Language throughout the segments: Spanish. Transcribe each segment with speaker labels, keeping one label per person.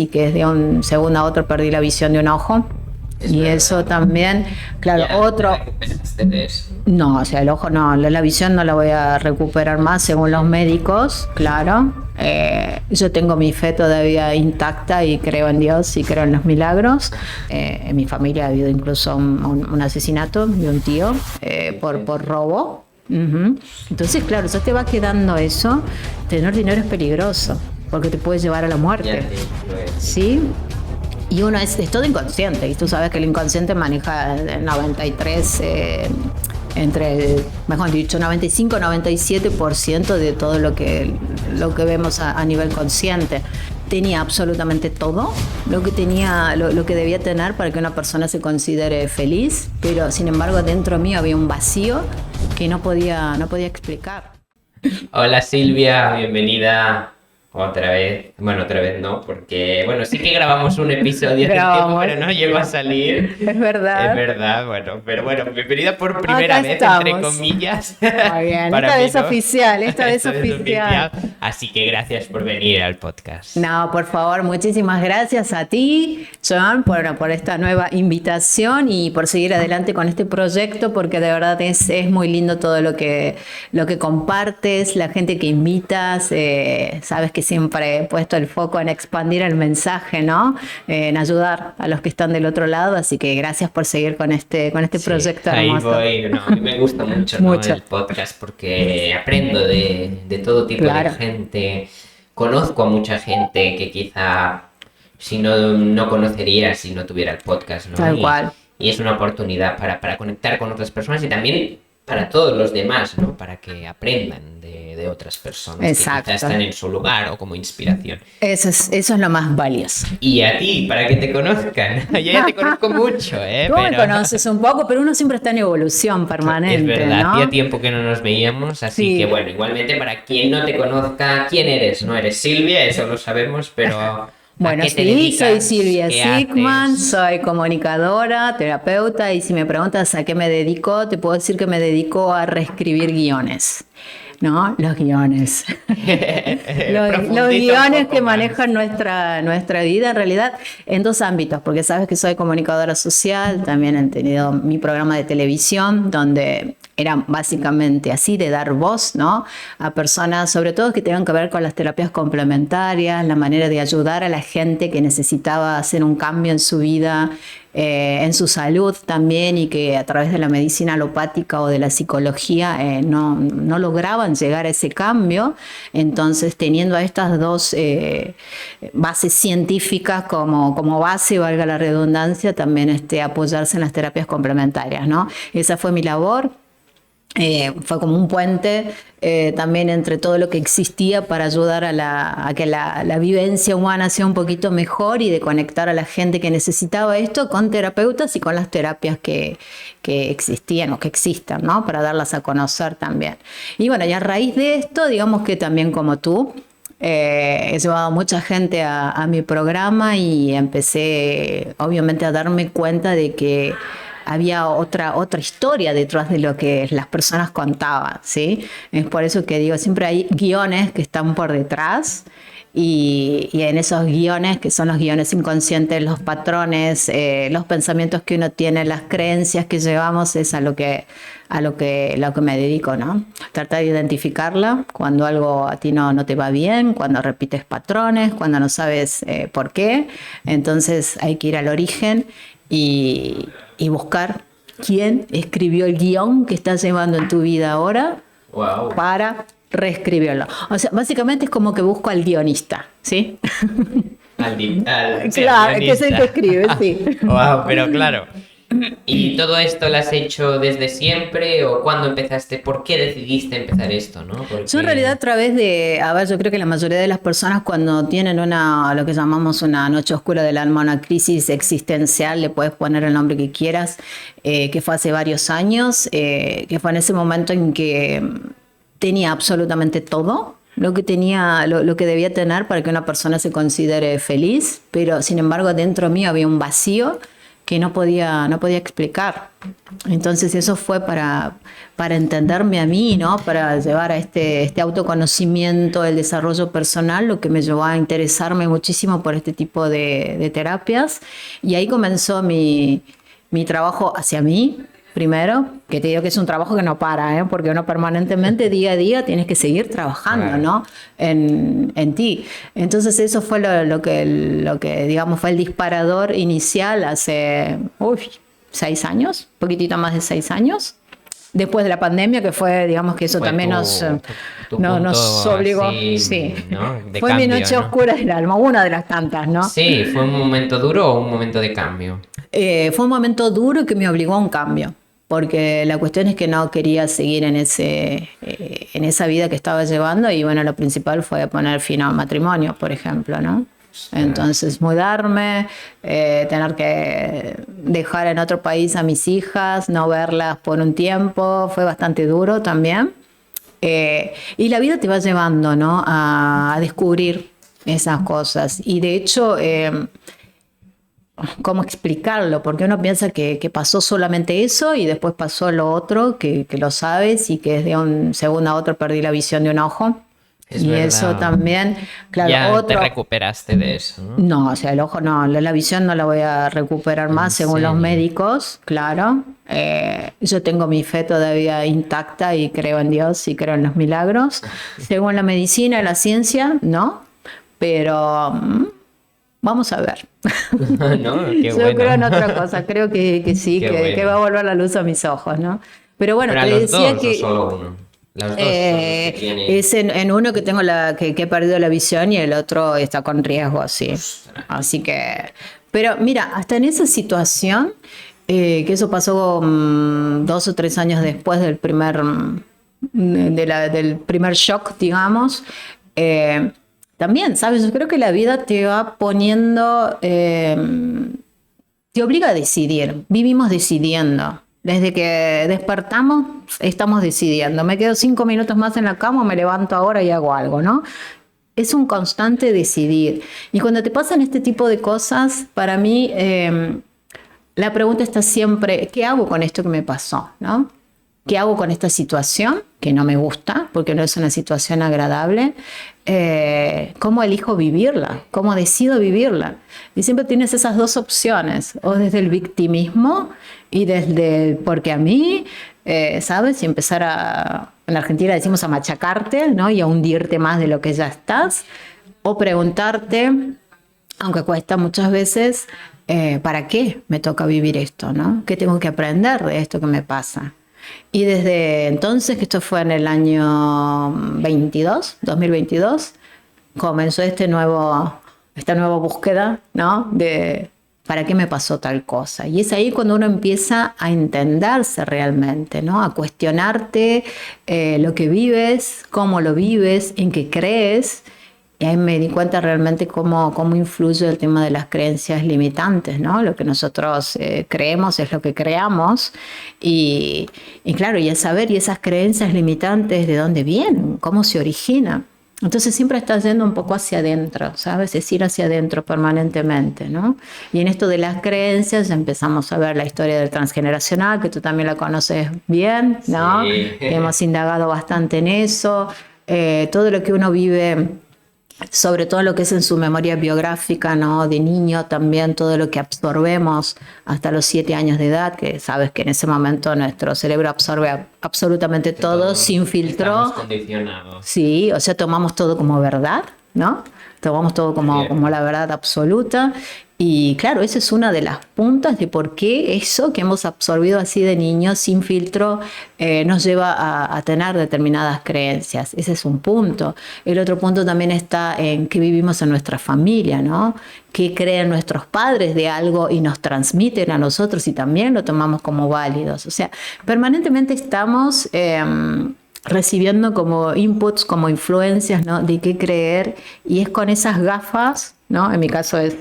Speaker 1: y que de un segundo a otro perdí la visión de un ojo. Y eso también, claro, otro... No, o sea, el ojo no, la visión no la voy a recuperar más según los médicos, claro. Yo tengo mi fe todavía intacta y creo en Dios y creo en los milagros. En mi familia ha habido incluso un asesinato de un tío por robo. Uh-huh. Entonces, claro, ya te va quedando eso. Tener dinero es peligroso porque te puede llevar a la muerte. ¿Sí? Y uno es todo inconsciente, y tú sabes que el inconsciente maneja el 93, mejor dicho, 95-97% de todo lo que vemos a nivel consciente. Tenía absolutamente todo lo que debía tener para que una persona se considere feliz, pero sin embargo dentro mío había un vacío que no podía explicar.
Speaker 2: Hola Silvia, bienvenida. Otra vez no, porque sí que grabamos un episodio hace tiempo, pero no llegó a salir.
Speaker 1: Es verdad.
Speaker 2: Es verdad, pero bienvenida por primera vez, entre comillas.
Speaker 1: Muy bien, esta vez oficial.
Speaker 2: Así que gracias por venir al podcast.
Speaker 1: No, por favor, muchísimas gracias a ti, Joan, por esta nueva invitación y por seguir adelante con este proyecto, porque de verdad es muy lindo todo lo que compartes, la gente que invitas, sabes que siempre he puesto el foco en expandir el mensaje, ¿no? En ayudar a los que están del otro lado, así que gracias por seguir con este proyecto hermoso.
Speaker 2: Ahí voy, a mí me gusta mucho. El podcast porque aprendo de todo tipo de gente, conozco a mucha gente que quizá si no conocería si no tuviera el podcast, ¿no?
Speaker 1: Tal cual.
Speaker 2: Y es una oportunidad para conectar con otras personas y también para todos los demás, ¿no? Para que aprendan de otras personas.
Speaker 1: Exacto.
Speaker 2: Que quizás están en su lugar o como inspiración.
Speaker 1: Eso es lo más valioso.
Speaker 2: Y a ti, para que te conozcan. Yo ya te conozco mucho,
Speaker 1: Tú me conoces un poco, pero uno siempre está en evolución permanente,
Speaker 2: es verdad,
Speaker 1: ¿no?
Speaker 2: Hacía tiempo que no nos veíamos, así que bueno, igualmente para quien no te conozca, ¿quién eres? No eres Silvia, eso lo sabemos, pero...
Speaker 1: Bueno, sí, soy Silvia Sigman, soy comunicadora, terapeuta, y si me preguntas a qué me dedico, te puedo decir que me dedico a reescribir guiones. ¿No? Los guiones. los guiones que manejan nuestra vida, en realidad, en dos ámbitos, porque sabes que soy comunicadora social, también he tenido mi programa de televisión, donde era básicamente así, de dar voz, ¿no? A personas, sobre todo que tengan que ver con las terapias complementarias, la manera de ayudar a la gente que necesitaba hacer un cambio en su vida, en su salud también, y que a través de la medicina alopática o de la psicología no lograban llegar a ese cambio. Entonces, teniendo a estas dos bases científicas como base, valga la redundancia, también apoyarse en las terapias complementarias, ¿no? Esa fue mi labor. Fue como un puente también entre todo lo que existía para ayudar a que la vivencia humana sea un poquito mejor, y de conectar a la gente que necesitaba esto con terapeutas y con las terapias que existían o que existan, ¿no? Para darlas a conocer también. Y bueno, y a raíz de esto, digamos que también como tú, he llevado mucha gente a mi programa, y empecé obviamente a darme cuenta de que había otra historia detrás de lo que las personas contaban, ¿sí? Es por eso que digo, siempre hay guiones que están por detrás, y en esos guiones, que son los guiones inconscientes, los patrones, los pensamientos que uno tiene, las creencias que llevamos, es a lo que me dedico, ¿no? Tratar de identificarla cuando algo a ti no te va bien, cuando repites patrones, cuando no sabes por qué. Entonces hay que ir al origen y buscar quién escribió el guión que estás llevando en tu vida ahora.
Speaker 2: Wow.
Speaker 1: Para reescribirlo. O sea, básicamente es como que busco al guionista, ¿sí?
Speaker 2: Claro,
Speaker 1: que es el que escribe, sí.
Speaker 2: Wow, pero claro. ¿Y todo esto lo has hecho desde siempre o cuándo empezaste? ¿Por qué decidiste empezar esto, no? Porque...
Speaker 1: Yo en realidad a través de, yo creo que la mayoría de las personas cuando tienen lo que llamamos una noche oscura del alma, una crisis existencial, le puedes poner el nombre que quieras, que fue hace varios años, que fue en ese momento en que tenía absolutamente todo lo que debía tener para que una persona se considere feliz, pero sin embargo dentro mío había un vacío que no podía explicar. Entonces eso fue para entenderme a mí, ¿no? Para llevar a este autoconocimiento, el desarrollo personal, lo que me llevó a interesarme muchísimo por este tipo de terapias. Y ahí comenzó mi trabajo hacia mí, primero, que te digo que es un trabajo que no para, porque uno permanentemente, día a día, tienes que seguir trabajando, ¿no? En ti. Entonces eso fue lo que digamos fue el disparador inicial hace 6 años, un poquitito más de 6 años. Después de la pandemia, que fue, digamos que eso fue también nos obligó. Así, sí. ¿No? Fue cambio, mi noche oscura del alma, una de las tantas, ¿no?
Speaker 2: Sí, ¿fue un momento duro o un momento de cambio?
Speaker 1: Fue un momento duro que me obligó a un cambio, porque la cuestión es que no quería seguir en esa vida que estaba llevando, y bueno, lo principal fue poner fin a un matrimonio, por ejemplo, ¿no? Entonces mudarme, tener que dejar en otro país a mis hijas, no verlas por un tiempo, fue bastante duro también. Y la vida te va llevando, ¿no? a descubrir esas cosas. Y de hecho, ¿cómo explicarlo? Porque uno piensa que pasó solamente eso y después pasó lo otro, que lo sabes, y que es de un segundo a otro perdí la visión de un ojo.
Speaker 2: Es
Speaker 1: y
Speaker 2: verdad.
Speaker 1: Eso también, claro,
Speaker 2: ya te recuperaste de eso, ¿no?
Speaker 1: No, o sea, el ojo no, la visión no la voy a recuperar más según los médicos, claro. Yo tengo mi fe todavía intacta y creo en Dios y creo en los milagros. Según la medicina y la ciencia, no, pero vamos a ver.
Speaker 2: No, qué
Speaker 1: Yo
Speaker 2: bueno.
Speaker 1: creo en otra cosa, creo que sí, que va a volver la luz a mis ojos, ¿no? Pero bueno,
Speaker 2: ¿Pero
Speaker 1: te
Speaker 2: los
Speaker 1: decía
Speaker 2: dos,
Speaker 1: que...
Speaker 2: o solo uno? Los dos son los que tienen...
Speaker 1: Es en uno que tengo que he perdido la visión, y el otro está con riesgo, sí. Así que... Pero mira, hasta en esa situación, que eso pasó 2 o 3 años después del primer shock, digamos, también, ¿sabes? Yo creo que la vida te va poniendo... te obliga a decidir. Vivimos decidiendo. Desde que despertamos, estamos decidiendo. Me quedo 5 minutos más en la cama, me levanto ahora y hago algo, ¿no? Es un constante decidir. Y cuando te pasan este tipo de cosas, para mí, la pregunta está siempre, ¿qué hago con esto que me pasó? ¿No? ¿Qué hago con esta situación que no me gusta, porque no es una situación agradable? ¿Cómo elijo vivirla? ¿Cómo decido vivirla? Y siempre tienes esas dos opciones, o desde el victimismo y desde porque a mí, ¿sabes? Y empezar en Argentina decimos a machacarte, ¿no? Y a hundirte más de lo que ya estás, o preguntarte, aunque cuesta muchas veces, ¿para qué me toca vivir esto, ¿no? ¿Qué tengo que aprender de esto que me pasa? Y desde entonces, que esto fue en el año 2022, comenzó esta nueva búsqueda, ¿no? De ¿para qué me pasó tal cosa? Y es ahí cuando uno empieza a entenderse realmente, ¿no? A cuestionarte lo que vives, cómo lo vives, en qué crees. Y ahí me di cuenta realmente cómo influye el tema de las creencias limitantes, ¿no? Lo que nosotros creemos es lo que creamos. Y claro, y a saber, y esas creencias limitantes, ¿de dónde vienen? ¿Cómo se originan? Entonces siempre estás yendo un poco hacia adentro, ¿sabes? Es ir hacia adentro permanentemente, ¿no? Y en esto de las creencias ya empezamos a ver la historia del transgeneracional, que tú también la conoces bien, ¿no?
Speaker 2: Sí.
Speaker 1: Hemos indagado bastante en eso. Todo lo que uno vive, sobre todo lo que es en su memoria biográfica, ¿no? De niño también, todo lo que absorbemos hasta los 7 años de edad, que sabes que en ese momento nuestro cerebro absorbe absolutamente todo sin filtro.
Speaker 2: Estamos condicionados.
Speaker 1: Sí, o sea, tomamos todo como verdad, ¿no? Tomamos todo como la verdad absoluta. Y claro, esa es una de las puntas de por qué eso que hemos absorbido así de niños, sin filtro, nos lleva a tener determinadas creencias. Ese es un punto. El otro punto también está en qué vivimos en nuestra familia, ¿no? Qué creen nuestros padres de algo y nos transmiten a nosotros y también lo tomamos como válidos. O sea, permanentemente estamos recibiendo como inputs, como influencias, ¿no? De qué creer, y es con esas gafas, ¿no? En mi caso es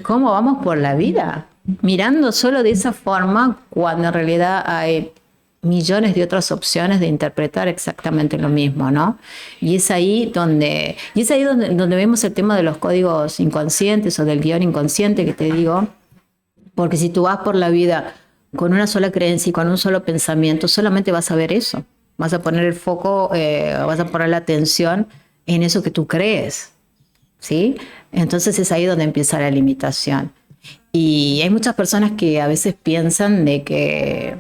Speaker 1: cómo vamos por la vida, mirando solo de esa forma, cuando en realidad hay millones de otras opciones de interpretar exactamente lo mismo, ¿no? Y es ahí donde vemos el tema de los códigos inconscientes o del guión inconsciente que te digo, porque si tú vas por la vida con una sola creencia y con un solo pensamiento, solamente vas a ver eso, vas a poner el foco, vas a poner la atención en eso que tú crees, ¿sí? Entonces es ahí donde empieza la limitación. Y hay muchas personas que a veces piensan de que,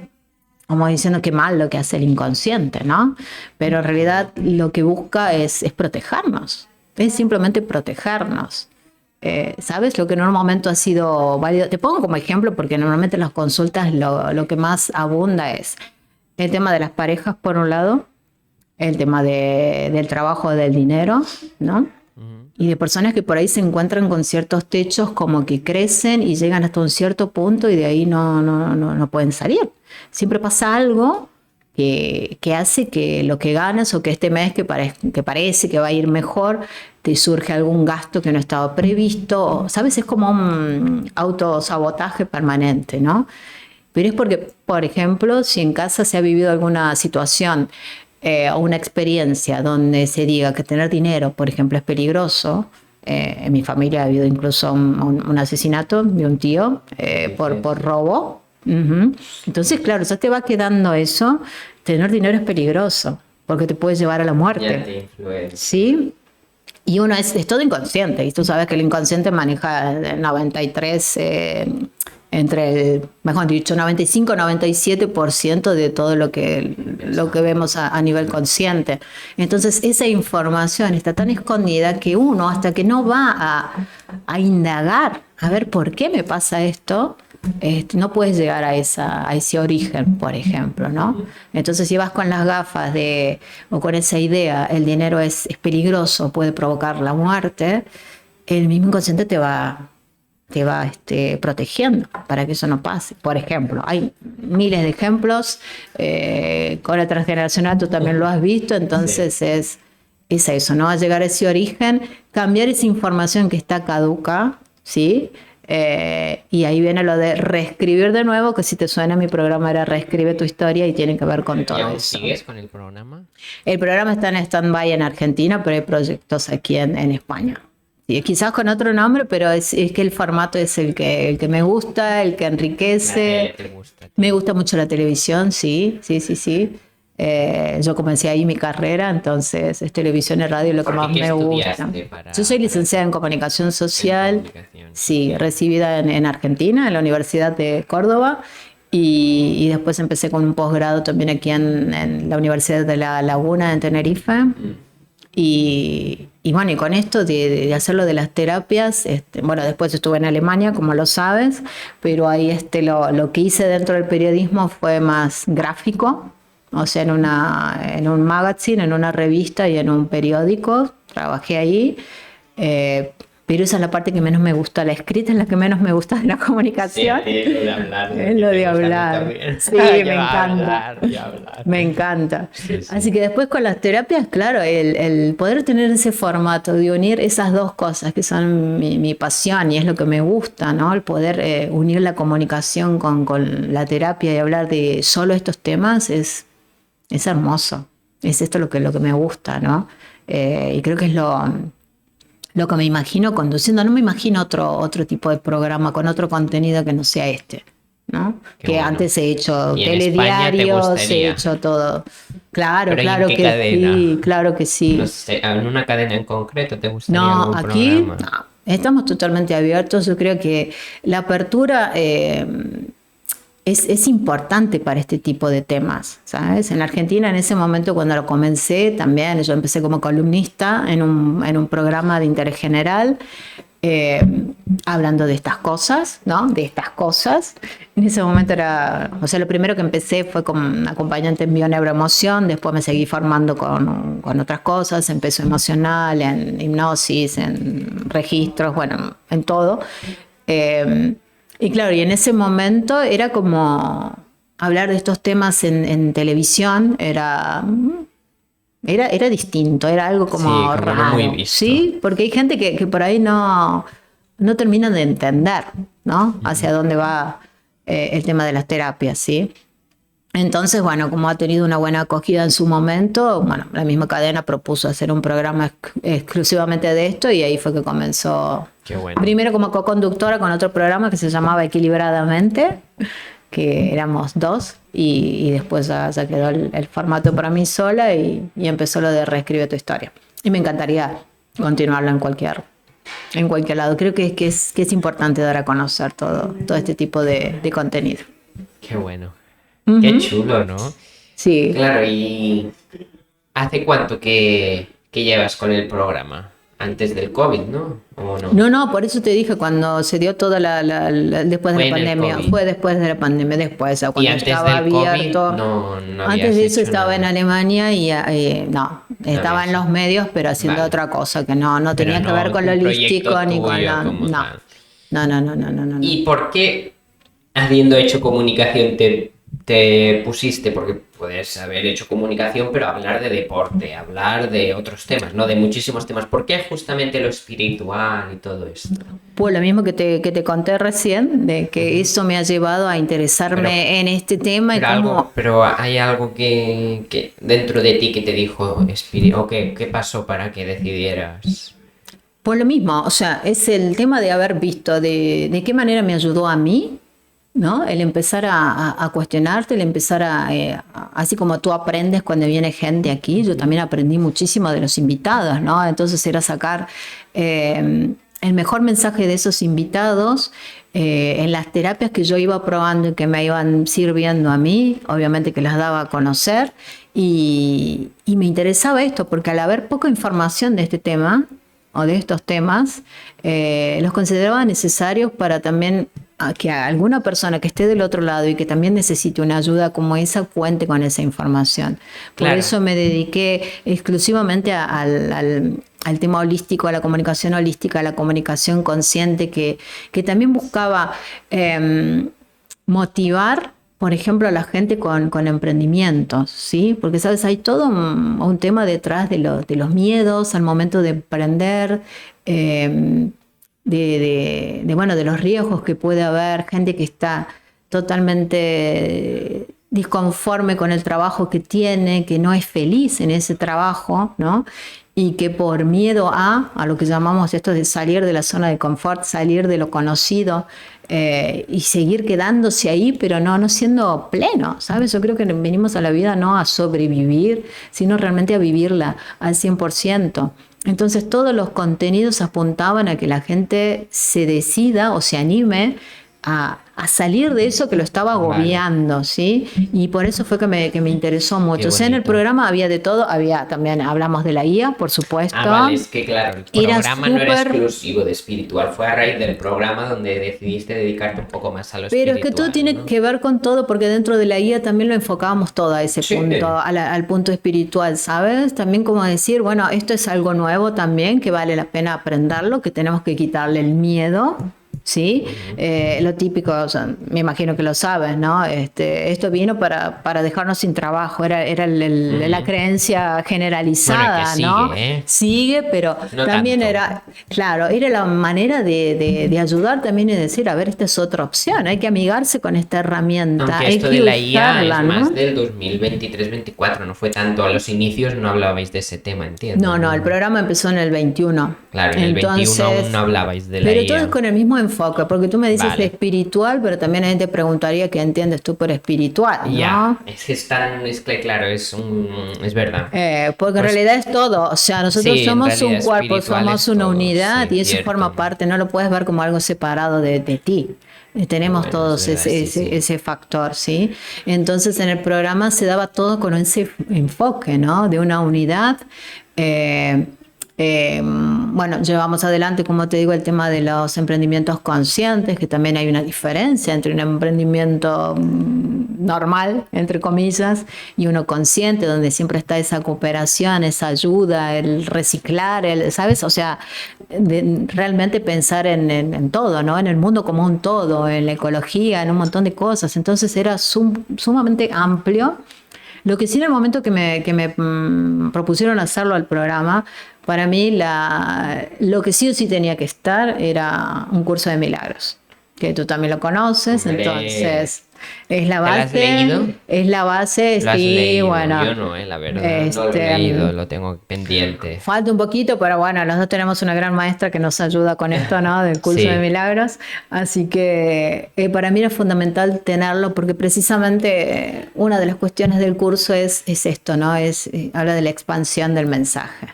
Speaker 1: como diciendo que mal lo que hace el inconsciente, ¿no? Pero en realidad lo que busca es protegernos, es simplemente protegernos. ¿Sabes? Lo que en un momento ha sido válido. Te pongo como ejemplo porque normalmente en las consultas lo que más abunda es el tema de las parejas, por un lado, el tema del trabajo, del dinero, ¿no? Y de personas que por ahí se encuentran con ciertos techos como que crecen y llegan hasta un cierto punto y de ahí no pueden salir. Siempre pasa algo que hace que lo que ganas o que este mes que parece que va a ir mejor, te surge algún gasto que no estaba previsto. ¿Sabes? Es como un autosabotaje permanente, ¿no? Pero es porque, por ejemplo, si en casa se ha vivido alguna situación o una experiencia donde se diga que tener dinero, por ejemplo, es peligroso. En mi familia ha habido incluso un asesinato de un tío por robo. Uh-huh. Entonces, claro, ya te va quedando eso. Tener dinero es peligroso porque te puede llevar a la muerte.
Speaker 2: Ya te influencia.
Speaker 1: ¿Sí? Y uno es todo inconsciente. Y tú sabes que el inconsciente maneja el 93... mejor dicho, 95-97% de todo lo que vemos a nivel consciente. Entonces, esa información está tan escondida que uno, hasta que no va a indagar, a ver por qué me pasa esto, no puedes llegar a ese origen, por ejemplo, ¿no? Entonces, si vas con las gafas o con esa idea, el dinero es peligroso, puede provocar la muerte, el mismo inconsciente te va protegiendo para que eso no pase. Por ejemplo, hay miles de ejemplos, con el transgeneracional tú también lo has visto, entonces sí. es eso, ¿no? A llegar a ese origen, cambiar esa información que está caduca, ¿sí? Y ahí viene lo de reescribir de nuevo, que si te suena mi programa era Reescribe tu historia y tiene que ver con todo eso.
Speaker 2: ¿Sigues con el programa?
Speaker 1: El programa está en stand-by en Argentina, pero hay proyectos aquí en España. Sí, quizás con otro nombre, pero es que el formato es el que me gusta, el que enriquece.
Speaker 2: ¿Te gusta?
Speaker 1: Me gusta mucho la televisión, sí. Yo comencé ahí mi carrera, entonces es televisión y radio lo que más me gusta. Yo soy licenciada en comunicación social, sí, recibida en Argentina, en la Universidad de Córdoba, y después empecé con un posgrado también aquí en la Universidad de La Laguna, en Tenerife. Y bueno, y con esto de hacerlo de las terapias, bueno, después estuve en Alemania, como lo sabes, pero ahí lo que hice dentro del periodismo fue más gráfico, o sea, en un magazine, en una revista y en un periódico, trabajé ahí, pero esa es la parte que menos me gusta, la escrita es la que menos me gusta de la comunicación.
Speaker 2: Sí, lo de hablar.
Speaker 1: Es lo de hablar. Sí, me encanta.
Speaker 2: Hablar.
Speaker 1: Me encanta.
Speaker 2: Sí.
Speaker 1: Así que después con las terapias, claro, el poder tener ese formato de unir esas dos cosas que son mi pasión y es lo que me gusta, ¿no? El poder unir la comunicación con la terapia y hablar de solo estos temas es hermoso. Es esto lo que me gusta, ¿no? Y creo que es lo que me imagino conduciendo. No me imagino otro tipo de programa con otro contenido que no sea ¿no? Que bueno. Antes he hecho telediarios, he hecho todo. Claro, claro que cadena? Sí, claro que sí.
Speaker 2: No sé, ¿en una cadena en concreto te gustaría algún
Speaker 1: aquí,
Speaker 2: programa?
Speaker 1: No, estamos totalmente abiertos. Yo creo que la apertura es importante para este tipo de temas, ¿sabes? En Argentina, en ese momento, cuando lo comencé, también yo empecé como columnista en un programa de interés general, hablando de estas cosas, ¿no? De estas cosas. En ese momento lo primero que empecé fue como acompañante en bioneuroemoción, después me seguí formando con otras cosas, en peso emocional, en hipnosis, en registros, bueno, en todo. Y claro, y en ese momento era como hablar de estos temas en televisión, era distinto, era algo como raro,
Speaker 2: no muy visto.
Speaker 1: ¿Sí? Porque hay gente que por ahí no termina de entender, ¿no? Hacia dónde va el tema de las terapias, ¿sí? Entonces, bueno, como ha tenido una buena acogida en su momento, bueno, la misma cadena propuso hacer un programa exclusivamente de esto y ahí fue que comenzó.
Speaker 2: Qué bueno.
Speaker 1: Primero como co-conductora con otro programa que se llamaba Equilibradamente, que éramos dos, y después ya quedó el formato para mí sola y empezó lo de Reescribe tu historia. Y me encantaría continuarlo en cualquier lado. Creo que es importante dar a conocer todo este tipo de contenido.
Speaker 2: Qué bueno. Qué chulo, ¿no?
Speaker 1: Sí.
Speaker 2: Claro, ¿y hace cuánto que llevas con el programa? Antes del COVID, ¿no? ¿O no?
Speaker 1: No, por eso te dije, cuando se dio toda después de la pandemia, fue después de la pandemia, después, o cuando estaba abierto.
Speaker 2: COVID, no
Speaker 1: antes de eso estaba en Alemania y estaba en los medios, pero haciendo otra cosa, que no tenía que ver con lo holístico ni con la... No.
Speaker 2: ¿Y por qué, habiendo hecho comunicación, te pusiste? Porque puedes haber hecho comunicación, pero hablar de deporte, hablar de otros temas, ¿no? De muchísimos temas. ¿Por qué justamente lo espiritual y todo esto?
Speaker 1: Pues lo mismo que te conté recién, de que eso me ha llevado a interesarme en este tema.
Speaker 2: Pero hay algo que dentro de ti que te dijo, o ¿qué pasó para que decidieras?
Speaker 1: Pues lo mismo, o sea, es el tema de haber visto de qué manera me ayudó a mí, ¿no? El empezar a cuestionarte, el empezar así como tú aprendes cuando viene gente aquí, yo también aprendí muchísimo de los invitados, ¿no? Entonces era sacar el mejor mensaje de esos invitados en las terapias que yo iba probando y que me iban sirviendo a mí, obviamente que las daba a conocer, y me interesaba esto, porque al haber poca información de este tema, o de estos temas, los consideraba necesarios para también que alguna persona que esté del otro lado y que también necesite una ayuda como esa cuente con esa información. Por eso me dediqué exclusivamente al tema holístico, a la comunicación holística, a la comunicación consciente, que también buscaba motivar, por ejemplo, a la gente con emprendimientos, ¿sí? Porque, ¿sabes? Hay todo un tema detrás de los miedos al momento de emprender, de los riesgos que puede haber, gente que está totalmente disconforme con el trabajo que tiene, que no es feliz en ese trabajo, ¿no? Y que por miedo a lo que llamamos esto de salir de la zona de confort, salir de lo conocido, y seguir quedándose ahí, pero no siendo pleno, ¿sabes? Yo creo que venimos a la vida no a sobrevivir, sino realmente a vivirla al 100%. Entonces todos los contenidos apuntaban a que la gente se decida o se anime a salir de eso que lo estaba agobiando, ¿sí? Y por eso fue que me interesó mucho. O sea, en el programa había de todo, también hablamos de la IA, por supuesto.
Speaker 2: Vale, es que claro, el programa no era exclusivo de espiritual, fue a raíz del programa donde decidiste dedicarte un poco más a lo espiritual.
Speaker 1: Pero es que todo tiene que ver con todo, porque dentro de la IA también lo enfocábamos todo a ese punto, al punto espiritual, ¿sabes? También como decir, bueno, esto es algo nuevo también, que vale la pena aprenderlo, que tenemos que quitarle el miedo, ¿sí? Lo típico, o sea, me imagino que lo sabes, ¿no? Esto vino para dejarnos sin trabajo, era la creencia generalizada,
Speaker 2: bueno,
Speaker 1: ¿no? Sigue, pero
Speaker 2: no
Speaker 1: también
Speaker 2: tanto.
Speaker 1: era la manera de ayudar también y decir, a ver, esta es otra opción, hay que amigarse con esta herramienta.
Speaker 2: Aunque
Speaker 1: hay
Speaker 2: esto
Speaker 1: que
Speaker 2: de la IA
Speaker 1: usarla,
Speaker 2: es
Speaker 1: ¿no?
Speaker 2: más del 2023-24, no fue tanto, a los inicios no hablabais de ese tema, entiendo.
Speaker 1: No, el programa empezó en el 21.
Speaker 2: Claro, en el 21 aún no hablabais de la IA.
Speaker 1: Pero todo es con el mismo enfoque, porque tú me dices de espiritual, pero también alguien te preguntaría qué entiendes tú por espiritual, ¿no?
Speaker 2: Ya, es que claro, es verdad.
Speaker 1: Porque en realidad es todo, o sea, nosotros somos un cuerpo, somos una unidad y eso forma parte, no lo puedes ver como algo separado de ti. Tenemos todos ese factor, ¿sí? Entonces en el programa se daba todo con ese enfoque, ¿no? De una unidad. Bueno, llevamos adelante, como te digo, el tema de los emprendimientos conscientes, que también hay una diferencia entre un emprendimiento normal, entre comillas, y uno consciente, donde siempre está esa cooperación, esa ayuda, el reciclar, ¿sabes? O sea, realmente pensar en todo, ¿no? En el mundo como un todo, en la ecología, en un montón de cosas. Entonces era sumamente amplio. Lo que sí, en el momento que me propusieron hacerlo al programa, para mí lo que sí o sí tenía que estar era un curso de milagros, que tú también lo conoces. Entonces Es la
Speaker 2: ¿Te
Speaker 1: base.
Speaker 2: lo has leído?
Speaker 1: Es la base,
Speaker 2: ¿Lo has
Speaker 1: sí,
Speaker 2: leído?
Speaker 1: bueno.
Speaker 2: Yo no, la verdad. No lo he leído, lo tengo pendiente.
Speaker 1: Falta un poquito, pero bueno, los dos tenemos una gran maestra que nos ayuda con esto, ¿no? Del curso de milagros. Así que para mí era fundamental tenerlo porque precisamente una de las cuestiones del curso es esto, ¿no? Habla de la expansión del mensaje.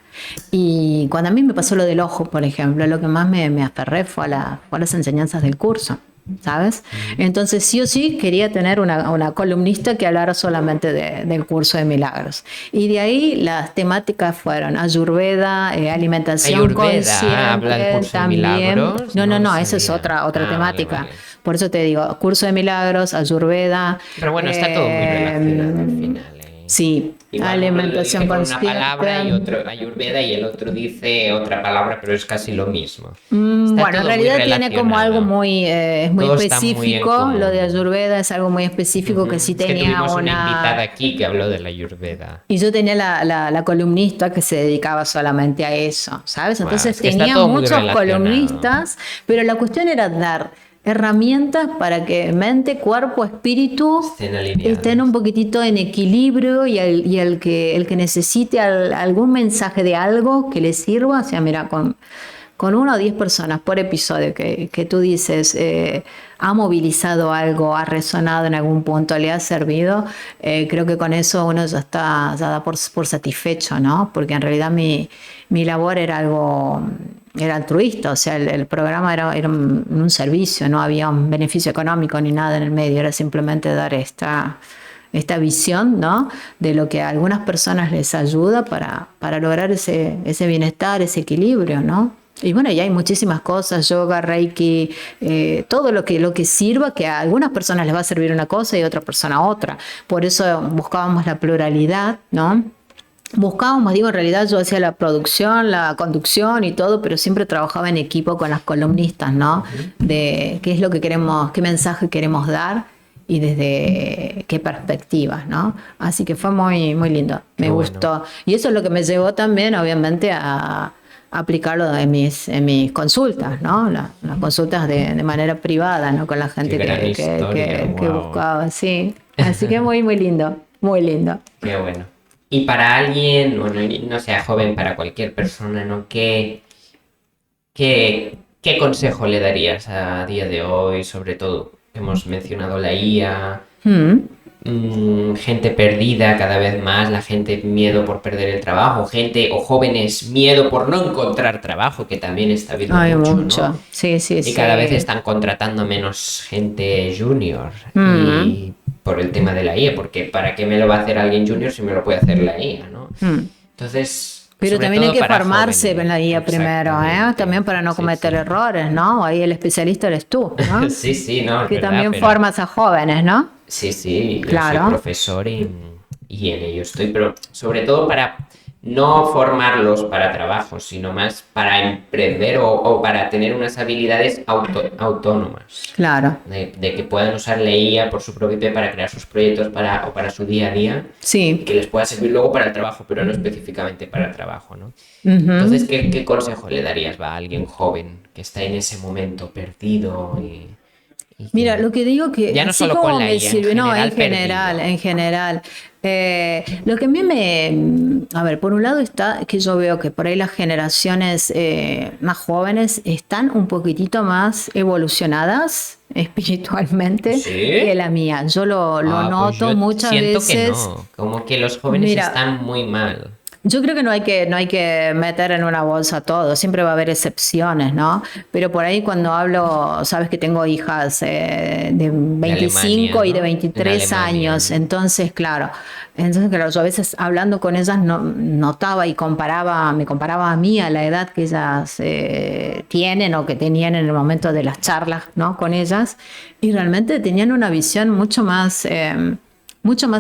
Speaker 1: Y cuando a mí me pasó lo del ojo, por ejemplo, lo que más me aferré fue a las enseñanzas del curso. ¿Sabes? Entonces sí o sí quería tener una columnista que hablara solamente del curso de milagros. Y de ahí las temáticas fueron Ayurveda, alimentación consciente,
Speaker 2: habla del curso
Speaker 1: también.
Speaker 2: De milagros.
Speaker 1: No, esa es otra temática. Vale. Por eso te digo, curso de milagros, Ayurveda.
Speaker 2: Pero bueno, está todo muy relacionado al final.
Speaker 1: Sí,
Speaker 2: igual
Speaker 1: alimentación
Speaker 2: consciente. Una palabra y otro Ayurveda y el otro dice otra palabra, pero es casi lo mismo.
Speaker 1: Bueno, en realidad tiene como algo muy, es muy
Speaker 2: todo
Speaker 1: específico. Lo de Ayurveda es algo muy específico que sí tenía
Speaker 2: que tuvimos una invitada aquí que habló de la Ayurveda.
Speaker 1: Y yo tenía la columnista que se dedicaba solamente a eso, ¿sabes? Entonces tenía muchos columnistas, pero la cuestión era dar herramientas para que mente, cuerpo, espíritu estén un poquitito en equilibrio y el que necesite algún mensaje de algo que le sirva, o sea, mira, con 1 o 10 personas por episodio que tú dices ha movilizado algo, ha resonado en algún punto, le ha servido, creo que con eso uno ya da por satisfecho, ¿no? Porque en realidad mi labor era altruista, o sea, el programa era un servicio, no había un beneficio económico ni nada en el medio, era simplemente dar esta visión, ¿no? De lo que a algunas personas les ayuda para lograr ese bienestar, ese equilibrio, ¿no? Y bueno, ya hay muchísimas cosas, yoga, reiki, todo lo que sirva, que a algunas personas les va a servir una cosa y a otra persona otra. Por eso buscábamos la pluralidad, ¿no? En realidad yo hacía la producción, la conducción y todo, pero siempre trabajaba en equipo con las columnistas, ¿no? De qué es lo que queremos, qué mensaje queremos dar y desde qué perspectivas, ¿no? Así que fue muy, muy lindo, me gustó. Y eso es lo que me llevó también, obviamente, a aplicarlo en mis consultas, ¿no? Las consultas de manera privada, ¿no? Con la gente que buscaba, sí. Así que muy, muy lindo, muy lindo.
Speaker 2: Qué bueno. Y para alguien, bueno, no sea joven, para cualquier persona, ¿no? ¿Qué consejo le darías a día de hoy? Sobre todo, hemos mencionado la IA, gente perdida cada vez más, la gente miedo por perder el trabajo, gente o jóvenes miedo por no encontrar trabajo, que también está habiendo mucho, ¿no?
Speaker 1: Sí.
Speaker 2: Y cada vez están contratando menos gente junior. Y por el tema de la IA, porque ¿para qué me lo va a hacer alguien junior si me lo puede hacer la IA, ¿no? Entonces...
Speaker 1: Pero también hay que formarse en la IA primero, también para no cometer errores, ¿no? Ahí el especialista eres tú, ¿no?
Speaker 2: sí, no,
Speaker 1: que verdad, también formas a jóvenes, ¿no?
Speaker 2: Sí, claro. Yo soy profesor y en ello estoy, pero sobre todo para no formarlos para trabajo, sino más para emprender o para tener unas habilidades autónomas.
Speaker 1: Claro.
Speaker 2: De que puedan usar la IA por su propio pie para crear sus proyectos o para su día a día.
Speaker 1: Sí.
Speaker 2: Que les pueda servir luego para el trabajo, pero no específicamente para el trabajo, ¿no? Entonces, ¿qué consejo le darías a alguien joven que está en ese momento perdido y
Speaker 1: mira, lo que digo que
Speaker 2: ya no solo con la IA,
Speaker 1: en general. Lo que a mí a ver, por un lado está que yo veo que por ahí las generaciones más jóvenes están un poquitito más evolucionadas espiritualmente que la mía. Yo lo noto pues yo muchas veces.
Speaker 2: Que no, como que los jóvenes están muy mal.
Speaker 1: Yo creo que no hay que meter en una bolsa todo, siempre va a haber excepciones, ¿no? Pero por ahí cuando hablo, sabes que tengo hijas de 25 Alemania, ¿no? Y de 23 años, entonces claro, yo a veces hablando con ellas notaba y me comparaba a mí a la edad que ellas tienen o que tenían en el momento de las charlas, ¿no? Con ellas, y realmente tenían una visión mucho más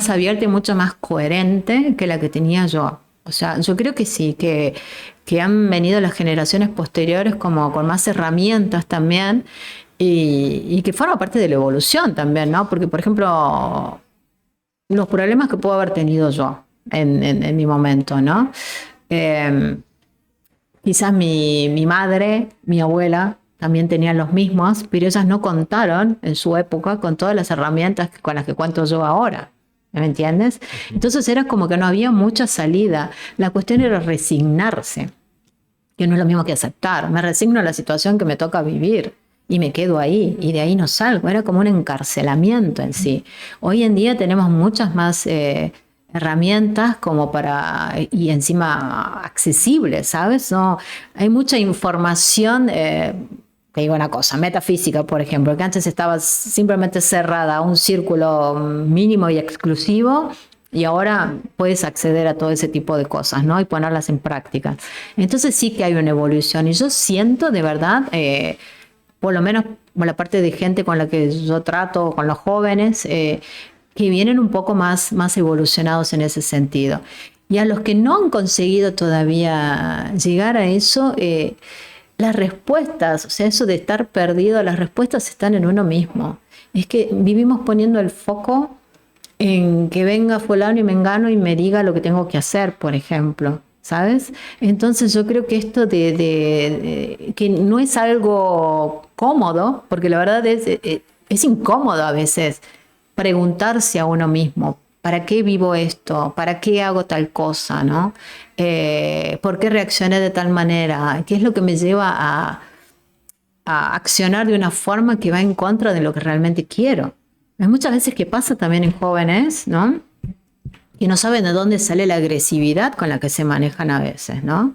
Speaker 1: abierta y mucho más coherente que la que tenía yo. O sea, yo creo que sí, que han venido las generaciones posteriores como con más herramientas también y que forma parte de la evolución también, ¿no? Porque, por ejemplo, los problemas que puedo haber tenido yo en mi momento, ¿no? Quizás mi madre, mi abuela, también tenían los mismos, pero ellas no contaron en su época con todas las herramientas con las que cuento yo ahora. ¿Me entiendes? Entonces era como que no había mucha salida. La cuestión era resignarse, que no es lo mismo que aceptar. Me resigno a la situación que me toca vivir y me quedo ahí y de ahí no salgo. Era como un encarcelamiento en sí. Hoy en día tenemos muchas más herramientas como y encima accesibles, ¿sabes? No, hay mucha información. Te digo una cosa, metafísica, por ejemplo, que antes estaba simplemente cerrada a un círculo mínimo y exclusivo, y ahora puedes acceder a todo ese tipo de cosas, ¿no? Y ponerlas en práctica. Entonces sí que hay una evolución, y yo siento de verdad, por lo menos por la parte de gente con la que yo trato, con los jóvenes, que vienen un poco más evolucionados en ese sentido. Y a los que no han conseguido todavía llegar a eso, las respuestas, o sea, eso de estar perdido, las respuestas están en uno mismo. Es que vivimos poniendo el foco en que venga fulano y mengano y me diga lo que tengo que hacer, por ejemplo, ¿sabes? Entonces yo creo que esto de que no es algo cómodo, porque la verdad es incómodo a veces preguntarse a uno mismo, ¿para qué vivo esto? ¿Para qué hago tal cosa? ¿No? ¿Por qué reaccioné de tal manera? ¿Qué es lo que me lleva a accionar de una forma que va en contra de lo que realmente quiero? Hay muchas veces que pasa también en jóvenes, ¿no? Y no saben de dónde sale la agresividad con la que se manejan a veces, ¿no?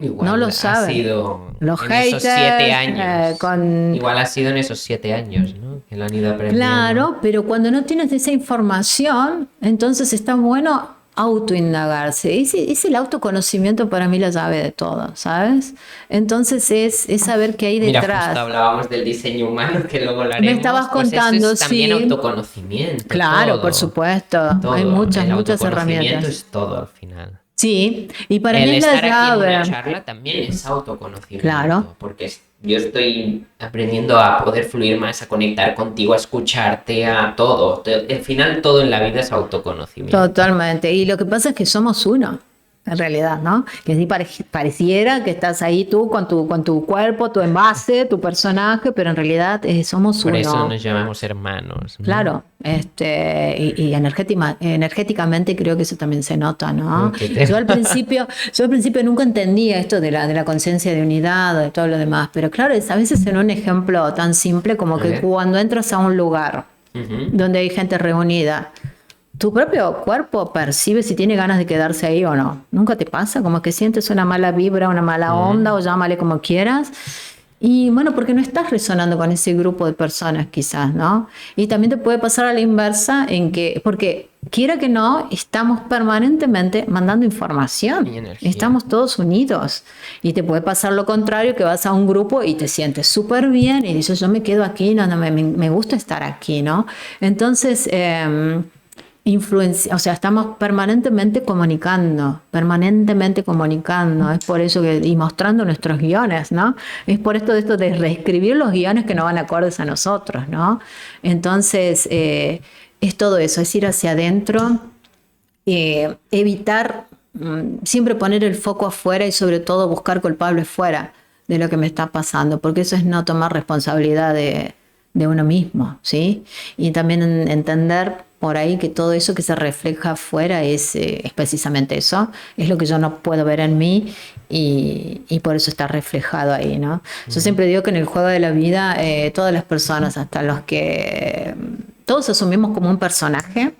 Speaker 2: Igual
Speaker 1: no lo saben.
Speaker 2: Ha sido
Speaker 1: los
Speaker 2: en
Speaker 1: haters,
Speaker 2: esos 7 años. Igual ha sido en esos 7 años, ¿no? Que lo han ido aprendiendo.
Speaker 1: Claro, pero cuando no tienes esa información, entonces está bueno autoindagarse. Es el autoconocimiento para mí la llave de todo, ¿sabes? Entonces es saber qué hay detrás.
Speaker 2: Mira, justo hablábamos del diseño humano, que luego lo haremos.
Speaker 1: Me estabas contando,
Speaker 2: eso es también
Speaker 1: sí.
Speaker 2: autoconocimiento.
Speaker 1: Claro,
Speaker 2: todo,
Speaker 1: por supuesto.
Speaker 2: todo.
Speaker 1: Hay muchas
Speaker 2: El
Speaker 1: herramientas.
Speaker 2: autoconocimiento es todo al final.
Speaker 1: Sí, y para
Speaker 2: el
Speaker 1: mí
Speaker 2: estar
Speaker 1: la llave.
Speaker 2: Aquí en una charla también es autoconocimiento.
Speaker 1: Claro.
Speaker 2: Porque yo estoy aprendiendo a poder fluir más, a conectar contigo, a escucharte, a todo. Al final todo en la vida es autoconocimiento.
Speaker 1: Totalmente. Y lo que pasa es que somos uno, en realidad, ¿no? Que sí pareciera que estás ahí tú con tu cuerpo, tu envase, tu personaje, pero en realidad somos
Speaker 2: Por
Speaker 1: uno.
Speaker 2: Por eso nos llamamos hermanos, ¿no?
Speaker 1: Claro, y energéticamente creo que eso también se nota, ¿no? Yo al principio nunca entendía esto de la conciencia de unidad o de todo lo demás, pero claro, a veces en un ejemplo tan simple como que cuando entras a un lugar donde hay gente reunida, tu propio cuerpo percibe si tiene ganas de quedarse ahí o no. ¿Nunca te pasa? Como que sientes una mala vibra, una mala onda, o llámale como quieras. Y bueno, porque no estás resonando con ese grupo de personas quizás, ¿no? Y también te puede pasar a la inversa porque quiera que no, estamos permanentemente mandando información. Estamos todos unidos. Y te puede pasar lo contrario, que vas a un grupo y te sientes súper bien y dices, yo me quedo aquí, no, me gusta estar aquí, ¿no? Entonces, o sea, estamos permanentemente comunicando, es por eso y mostrando nuestros guiones, ¿no? Es por esto de reescribir los guiones que no van acordes a nosotros, ¿no? Entonces, es todo eso, es ir hacia adentro, evitar siempre poner el foco afuera y sobre todo buscar culpables fuera de lo que me está pasando, porque eso es no tomar responsabilidad de uno mismo, ¿sí? Y también entender por ahí que todo eso que se refleja afuera es precisamente eso, es lo que yo no puedo ver en mí y por eso está reflejado ahí, ¿no? Yo siempre digo que en el juego de la vida todas las personas, hasta los que todos asumimos como un personaje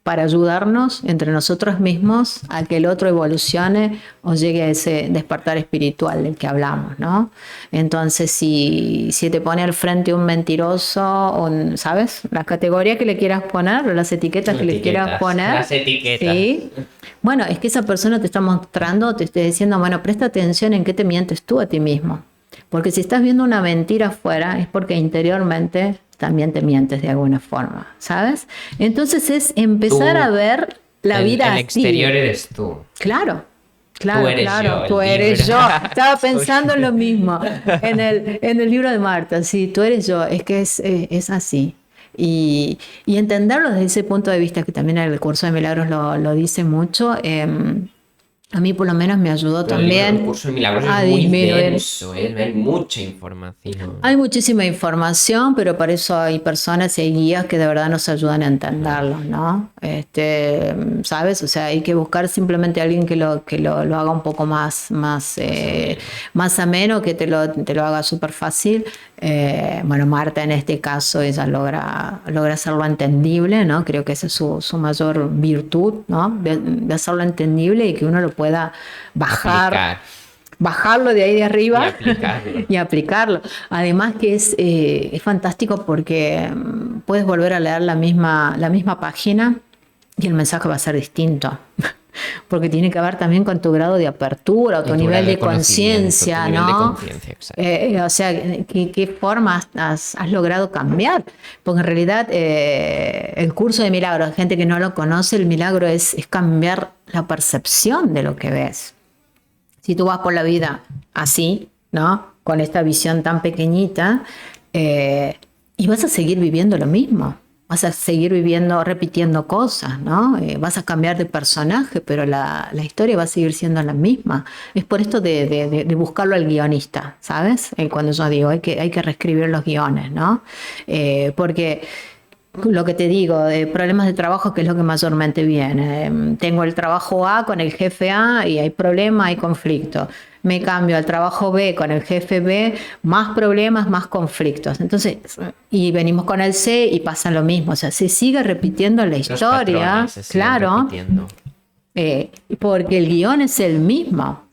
Speaker 1: para ayudarnos entre nosotros mismos a que el otro evolucione o llegue a ese despertar espiritual del que hablamos, ¿no? Entonces, si te pone al frente un mentiroso, ¿sabes? La categoría que le quieras poner, las etiquetas que le quieras poner.
Speaker 2: Las etiquetas.
Speaker 1: ¿Sí? Bueno, es que esa persona te está mostrando, te está diciendo, bueno, presta atención en qué te mientes tú a ti mismo. Porque si estás viendo una mentira afuera, es porque interiormente también te mientes de alguna forma, ¿sabes? Entonces es empezar a ver la vida así.
Speaker 2: El exterior eres tú.
Speaker 1: Claro,
Speaker 2: Tú
Speaker 1: eres yo. Estaba pensando en lo mismo, en el libro de Marta, sí, tú eres yo, es que es así. Y entenderlo desde ese punto de vista, que también el curso de milagros lo dice mucho, A mí por lo menos me ayudó también
Speaker 2: el curso de milagros
Speaker 1: a
Speaker 2: es muy
Speaker 1: disminuir.
Speaker 2: denso, hay mucha información.
Speaker 1: Hay muchísima información, pero para eso hay personas y hay guías que de verdad nos ayudan a entenderlo, ¿no? ¿Sabes? O sea, hay que buscar simplemente a alguien que lo haga un poco más ameno, que te lo haga súper fácil. Bueno, Marta en este caso, ella logra hacerlo entendible, ¿no? Creo que esa es su mayor virtud, ¿no? De hacerlo entendible y que uno lo pueda bajarlo de ahí de arriba y aplicarlo. Además que es fantástico porque puedes volver a leer la misma página y el mensaje va a ser distinto. Porque tiene que ver también con tu grado de apertura o tu nivel de conciencia, ¿no? O sea, ¿qué forma has logrado cambiar? Porque en realidad el curso de milagros, gente que no lo conoce, el milagro es cambiar la percepción de lo que ves. Si tú vas por la vida así, ¿no? Con esta visión tan pequeñita, y vas a seguir viviendo lo mismo. Vas a seguir repitiendo cosas, ¿no? Vas a cambiar de personaje, pero la historia va a seguir siendo la misma. Es por esto de buscarlo al guionista, ¿sabes? Cuando yo digo, hay que reescribir los guiones, ¿no? Porque lo que te digo, de problemas de trabajo, que es lo que mayormente viene. Tengo el trabajo A con el jefe A y hay problema, hay conflicto. Me cambio al trabajo B con el jefe B, más problemas, más conflictos. Entonces, y venimos con el C y pasa lo mismo. O sea, se sigue repitiendo la historia, claro, porque el guión es el mismo.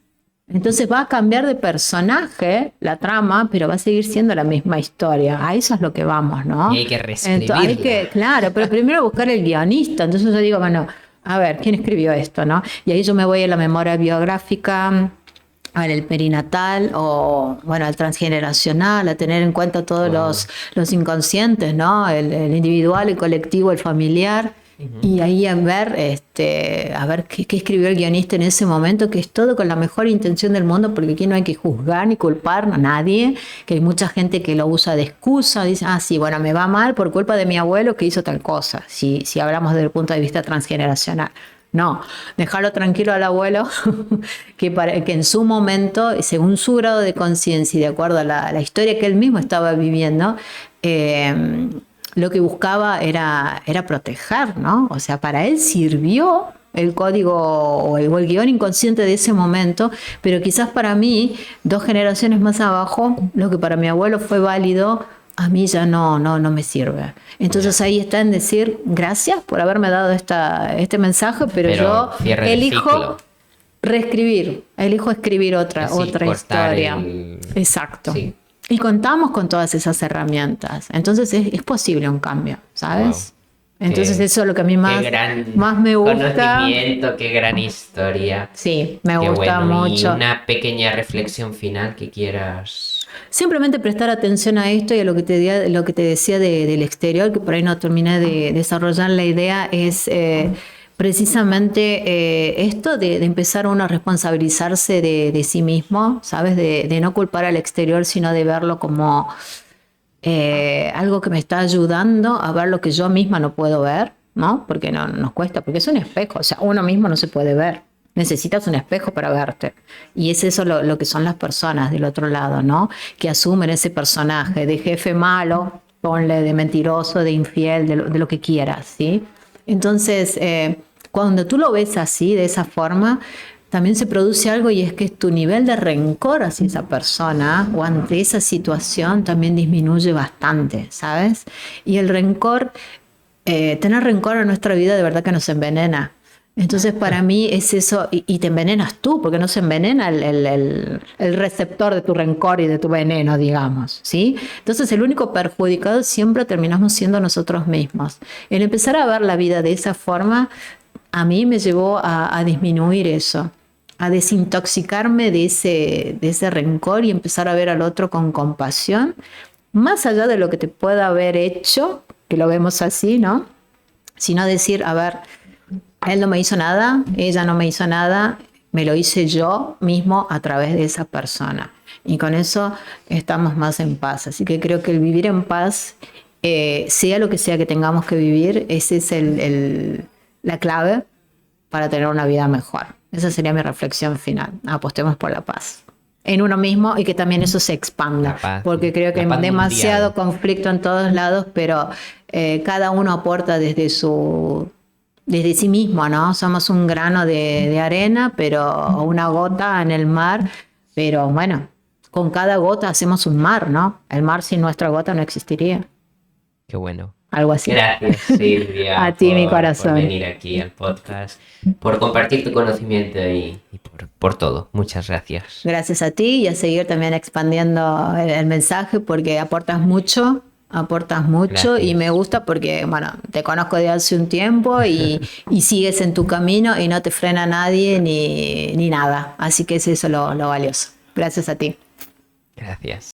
Speaker 1: Entonces va a cambiar de personaje la trama, pero va a seguir siendo la misma historia. A eso es lo que vamos, ¿no?
Speaker 2: Y hay que reescribirla.
Speaker 1: Claro, pero primero buscar el guionista. Entonces yo digo, bueno, a ver, ¿quién escribió esto, no? Y ahí yo me voy a la memoria biográfica, al perinatal o, bueno, al transgeneracional, a tener en cuenta todos los inconscientes, ¿no? El individual, el colectivo, el familiar. Y ahí a ver qué escribió el guionista en ese momento, que es todo con la mejor intención del mundo, porque aquí no hay que juzgar ni culpar a nadie, que hay mucha gente que lo usa de excusa, dice, sí, bueno, me va mal por culpa de mi abuelo que hizo tal cosa, si hablamos desde el punto de vista transgeneracional. No, dejarlo tranquilo al abuelo, que en su momento, según su grado de conciencia y de acuerdo a la historia que él mismo estaba viviendo, lo que buscaba era proteger, ¿no? O sea, para él sirvió el código o el guión inconsciente de ese momento, pero quizás para mí, 2 generaciones más abajo, lo que para mi abuelo fue válido, a mí ya no me sirve. Entonces ahí está en decir, gracias por haberme dado este mensaje, pero yo elijo reescribir, elijo escribir otra historia. Exacto. Sí. Y contamos con todas esas herramientas. Entonces es posible un cambio, ¿sabes? Wow. Entonces eso es lo que a mí más me gusta.
Speaker 2: Conocimiento, qué gran historia.
Speaker 1: Sí, me gusta mucho.
Speaker 2: Y una pequeña reflexión final que quieras.
Speaker 1: Simplemente prestar atención a esto y a lo que te decía del exterior, que por ahí no terminé de desarrollar la idea, es precisamente esto de empezar uno a responsabilizarse de sí mismo, ¿sabes? De no culpar al exterior, sino de verlo como algo que me está ayudando a ver lo que yo misma no puedo ver, ¿no? Porque no nos cuesta, porque es un espejo, o sea, uno mismo no se puede ver. Necesitas un espejo para verte. Y es eso lo que son las personas del otro lado, ¿no? Que asumen ese personaje de jefe malo, ponle de mentiroso, de infiel, de lo que quieras, ¿sí? Entonces, cuando tú lo ves así, de esa forma, también se produce algo, y es que tu nivel de rencor hacia esa persona o ante esa situación también disminuye bastante, ¿sabes? Y el rencor, tener rencor en nuestra vida de verdad que nos envenena. Entonces para mí es eso, y te envenenas tú, porque no se envenena el receptor de tu rencor y de tu veneno, digamos, ¿sí? Entonces el único perjudicado siempre terminamos siendo nosotros mismos. El empezar a ver la vida de esa forma, a mí me llevó a disminuir eso, a desintoxicarme de ese rencor y empezar a ver al otro con compasión, más allá de lo que te pueda haber hecho, que lo vemos así, ¿no? Sino decir, a ver, él no me hizo nada, ella no me hizo nada, me lo hice yo mismo a través de esa persona. Y con eso estamos más en paz. Así que creo que el vivir en paz, sea lo que sea que tengamos que vivir, ese es la clave para tener una vida mejor. Esa sería mi reflexión final. Apostemos por la paz en uno mismo y que también eso se expanda, porque creo que hay demasiado mundial. Conflicto en todos lados, pero cada uno aporta desde sí mismo, ¿no? Somos un grano de arena, pero una gota en el mar, pero bueno, con cada gota hacemos un mar, ¿no? El mar sin nuestra gota no existiría.
Speaker 2: Qué bueno.
Speaker 1: Algo así.
Speaker 2: Gracias, Silvia.
Speaker 1: A ti, mi corazón.
Speaker 2: Por venir aquí al podcast, por compartir tu conocimiento y por todo. Muchas gracias.
Speaker 1: Gracias a ti y a seguir también expandiendo el mensaje porque aportas mucho gracias. Y me gusta porque, bueno, te conozco de hace un tiempo y sigues en tu camino y no te frena nadie ni nada. Así que es eso lo valioso. Gracias a ti.
Speaker 2: Gracias.